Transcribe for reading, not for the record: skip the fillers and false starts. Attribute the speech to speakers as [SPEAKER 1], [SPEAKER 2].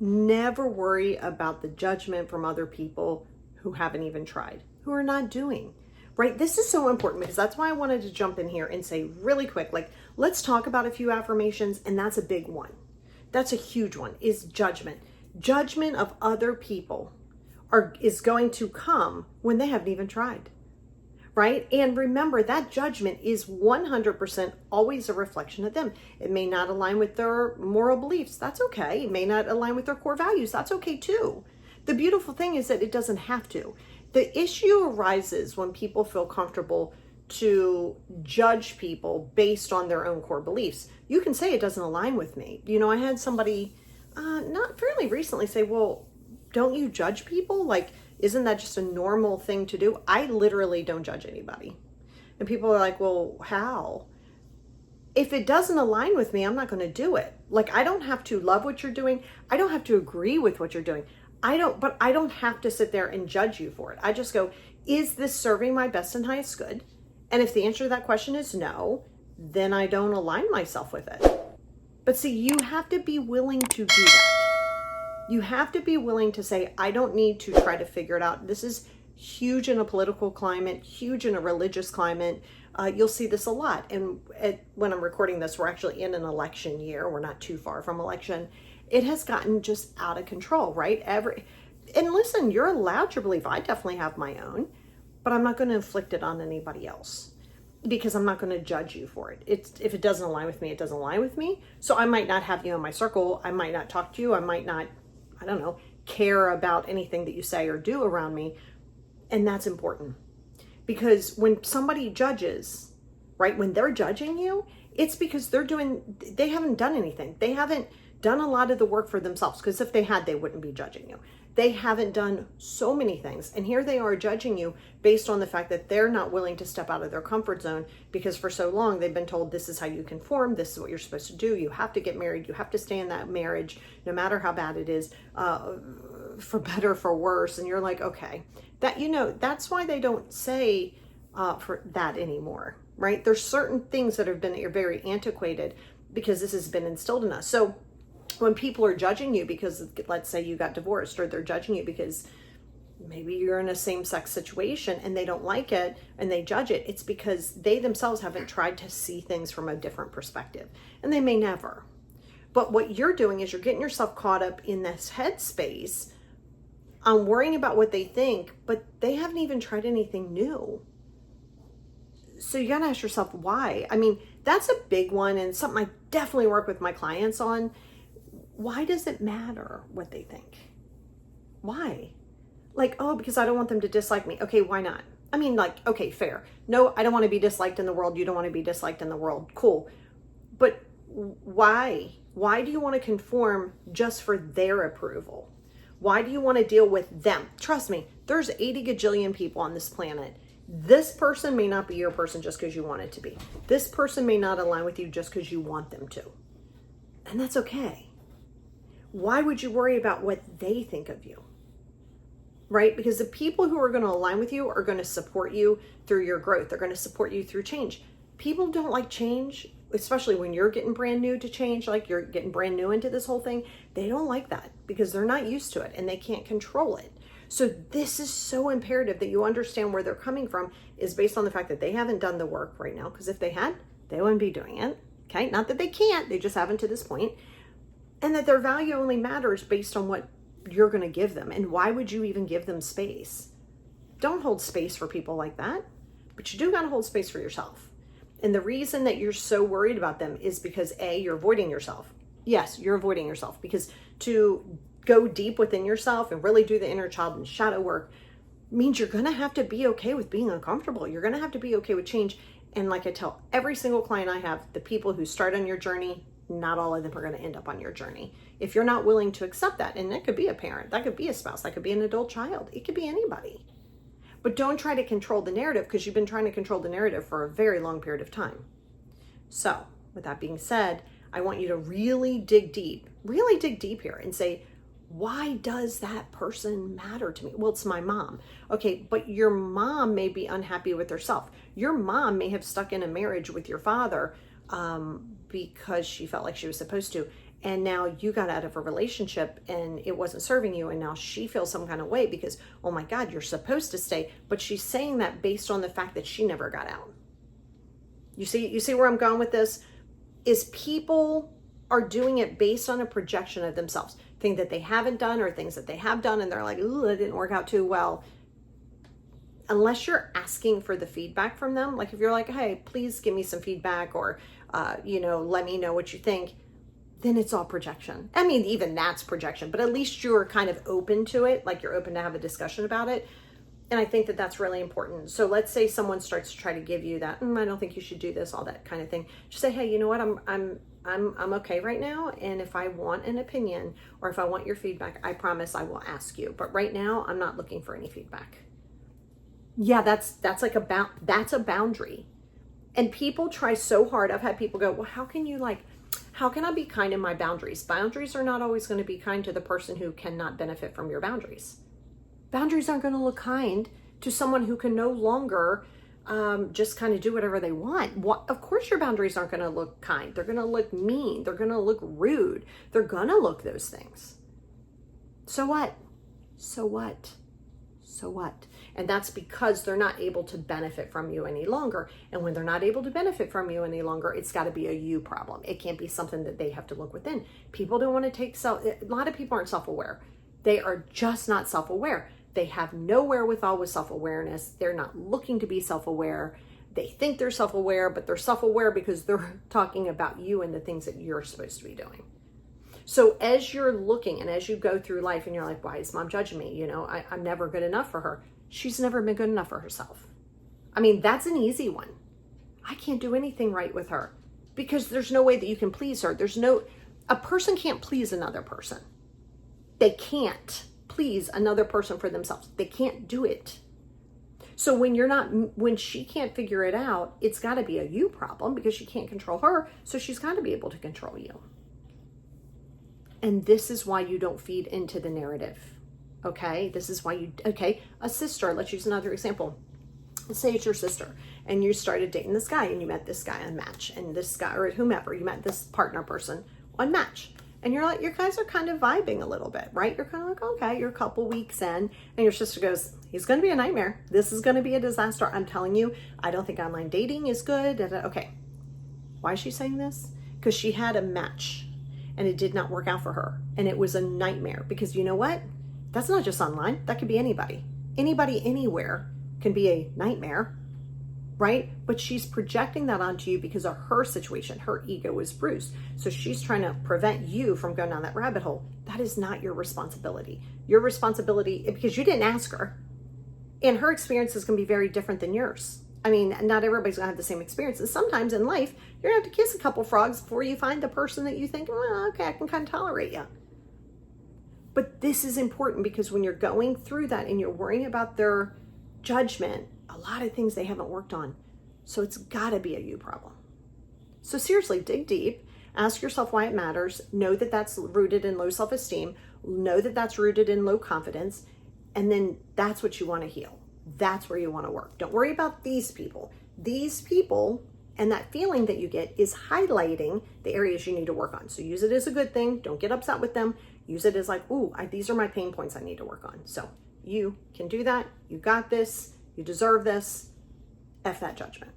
[SPEAKER 1] Never worry about the judgment from other people who haven't even tried, who are not doing, right? This is so important because that's why I wanted to jump in here and say really quick, like, let's talk about a few affirmations. And that's a big one. That's a huge one, is judgment. Judgment of other people is going to come when they haven't even tried, right? And remember, that judgment is 100% always a reflection of them. It may not align with their moral beliefs. That's okay. It may not align with their core values. That's okay too. The beautiful thing is that it doesn't have to. The issue arises when people feel comfortable to judge people based on their own core beliefs. You can say it doesn't align with me. You know, I had somebody not fairly recently say, well, don't you judge people? Like, isn't that just a normal thing to do? I literally don't judge anybody. And people are like, well, how? If it doesn't align with me, I'm not going to do it. Like, I don't have to love what you're doing. I don't have to agree with what you're doing. But I don't have to sit there and judge you for it. I just go, is this serving my best and highest good? And if the answer to that question is no, then I don't align myself with it. But see, you have to be willing to do that. You have to be willing to say, I don't need to try to figure it out. This is huge in a political climate, huge in a religious climate. You'll see this a lot. And when I'm recording this, we're actually in an election year. We're not too far from election. It has gotten just out of control, right? And listen, you're allowed to believe. I definitely have my own, but I'm not going to inflict it on anybody else because I'm not going to judge you for it. If it doesn't align with me, it doesn't align with me. So I might not have you in my circle. I might not talk to you. I might not, I don't know, care about anything that you say or do around me. And that's important because when somebody judges, right, when they're judging you, it's because they haven't done anything. They haven't done a lot of the work for themselves, because if they had, they wouldn't be judging you. They haven't done so many things, and here they are judging you based on the fact that they're not willing to step out of their comfort zone, because for so long they've been told this is how you conform, this is what you're supposed to do, you have to get married, you have to stay in that marriage no matter how bad it is, for better, for worse. And you're like, okay, that's why they don't say for that anymore, right? There's certain things that are very antiquated because this has been instilled in us. So when people are judging you because, let's say you got divorced, or they're judging you because maybe you're in a same-sex situation and they don't like it and they judge it, it's because they themselves haven't tried to see things from a different perspective, and they may never. But what you're doing is you're getting yourself caught up in this headspace on worrying about what they think, but they haven't even tried anything new. So you gotta ask yourself why. I mean, that's a big one, and something I definitely work with my clients on. Why does it matter what they think? Why? Like, oh, because I don't want them to dislike me. Okay, why not? I mean, like, okay, fair. No, I don't want to be disliked in the world. You don't want to be disliked in the world. Cool. But why? Why do you want to conform just for their approval? Why do you want to deal with them? Trust me, there's 80 gajillion people on this planet. This person may not be your person just because you want it to be. This person may not align with you just because you want them to. And that's okay. Why would you worry about what they think of you? Right? Because the people who are going to align with you are going to support you through your growth. They're going to support you through change. People don't like change, especially when you're getting brand new to change, like you're getting brand new into this whole thing. They don't like that because they're not used to it and they can't control it. So this is so imperative that you understand where they're coming from is based on the fact that they haven't done the work right now. Because if they had, they wouldn't be doing it. Okay? Not that they can't, they just haven't to this point. And that their value only matters based on what you're going to give them. And why would you even give them space? Don't hold space for people like that. But you do got to hold space for yourself. And the reason that you're so worried about them is because A, you're avoiding yourself. Yes, you're avoiding yourself, because to go deep within yourself and really do the inner child and shadow work means you're going to have to be okay with being uncomfortable. You're going to have to be okay with change. And like I tell every single client I have, the people who start on your journey, not all of them are going to end up on your journey. If you're not willing to accept that, and that could be a parent, that could be a spouse, that could be an adult child, it could be anybody. But don't try to control the narrative, because you've been trying to control the narrative for a very long period of time. So with that being said, I want you to really dig deep here and say, why does that person matter to me? Well, it's my mom. Okay, but your mom may be unhappy with herself. Your mom may have stuck in a marriage with your father because she felt like she was supposed to. and now you got out of a relationship and it wasn't serving you, and now she feels some kind of way because, oh my God, you're supposed to stay, but she's saying that based on the fact that she never got out. You see where I'm going with this? Is people are doing it based on a projection of themselves, things that they haven't done or things that they have done, and they're like, ooh, that didn't work out too well. Unless you're asking for the feedback from them, like if you're like, hey, please give me some feedback, or let me know what you think, then it's all projection. I mean, even that's projection, but at least you're kind of open to it, like you're open to have a discussion about it. And I think that that's really important. So let's say someone starts to try to give you that, I don't think you should do this, all that kind of thing. Just say, hey, you know what? I'm okay right now. And if I want an opinion or if I want your feedback, I promise I will ask you. But right now, I'm not looking for any feedback. Yeah, that's a boundary. And people try so hard. I've had people go, well, how can I be kind in my boundaries? Boundaries are not always going to be kind to the person who cannot benefit from your boundaries. Boundaries aren't going to look kind to someone who can no longer just kind of do whatever they want. Of course your boundaries aren't going to look kind. They're going to look mean. They're going to look rude. They're going to look those things. So what? So what? So what? And that's because they're not able to benefit from you any longer. And when they're not able to benefit from you any longer, it's got to be a you problem. It can't be something that they have to look within. People don't want to a lot of people aren't self-aware. They are just not self-aware. They have no wherewithal with self-awareness. They're not looking to be self-aware. They think they're self-aware, but they're self-aware because they're talking about you and the things that you're supposed to be doing. So as you're looking and as you go through life and you're like, why is mom judging me? I'm never good enough for her. She's never been good enough for herself. I mean, that's an easy one. I can't do anything right with her because there's no way that you can please her. A person can't please another person. They can't please another person for themselves. They can't do it. So when she can't figure it out, it's got to be a you problem because she can't control her. So she's got to be able to control you. And this is why you don't feed into the narrative. Okay. This is why a sister, let's use another example. Let's say it's your sister and you started dating this guy and you met this guy on Match, and this guy or whomever, you met this partner person on Match. And you're like, your guys are kind of vibing a little bit, right? You're kind of like, okay, you're a couple weeks in, and your sister goes, he's going to be a nightmare. This is going to be a disaster. I'm telling you, I don't think online dating is good. Okay. Why is she saying this? Because she had a match and it did not work out for her. And it was a nightmare because you know what? That's not just online. That could be anybody. Anybody, anywhere can be a nightmare, right? But she's projecting that onto you because of her situation. Her ego is bruised. So she's trying to prevent you from going down that rabbit hole. That is not your responsibility. Your responsibility, because you didn't ask her, and her experience is going to be very different than yours. I mean, not everybody's going to have the same experience. And sometimes in life, you're going to have to kiss a couple frogs before you find the person that you think, well, okay, I can kind of tolerate you. But this is important because when you're going through that and you're worrying about their judgment, a lot of things they haven't worked on. So it's got to be a you problem. So seriously, dig deep. Ask yourself why it matters. Know that that's rooted in low self-esteem. Know that that's rooted in low confidence. And then that's what you want to heal. That's where you want to work. Don't worry about these people. These people and that feeling that you get is highlighting the areas you need to work on. So use it as a good thing. Don't get upset with them. Use it as like, ooh, these are my pain points I need to work on. So you can do that. You got this. You deserve this. F that judgment.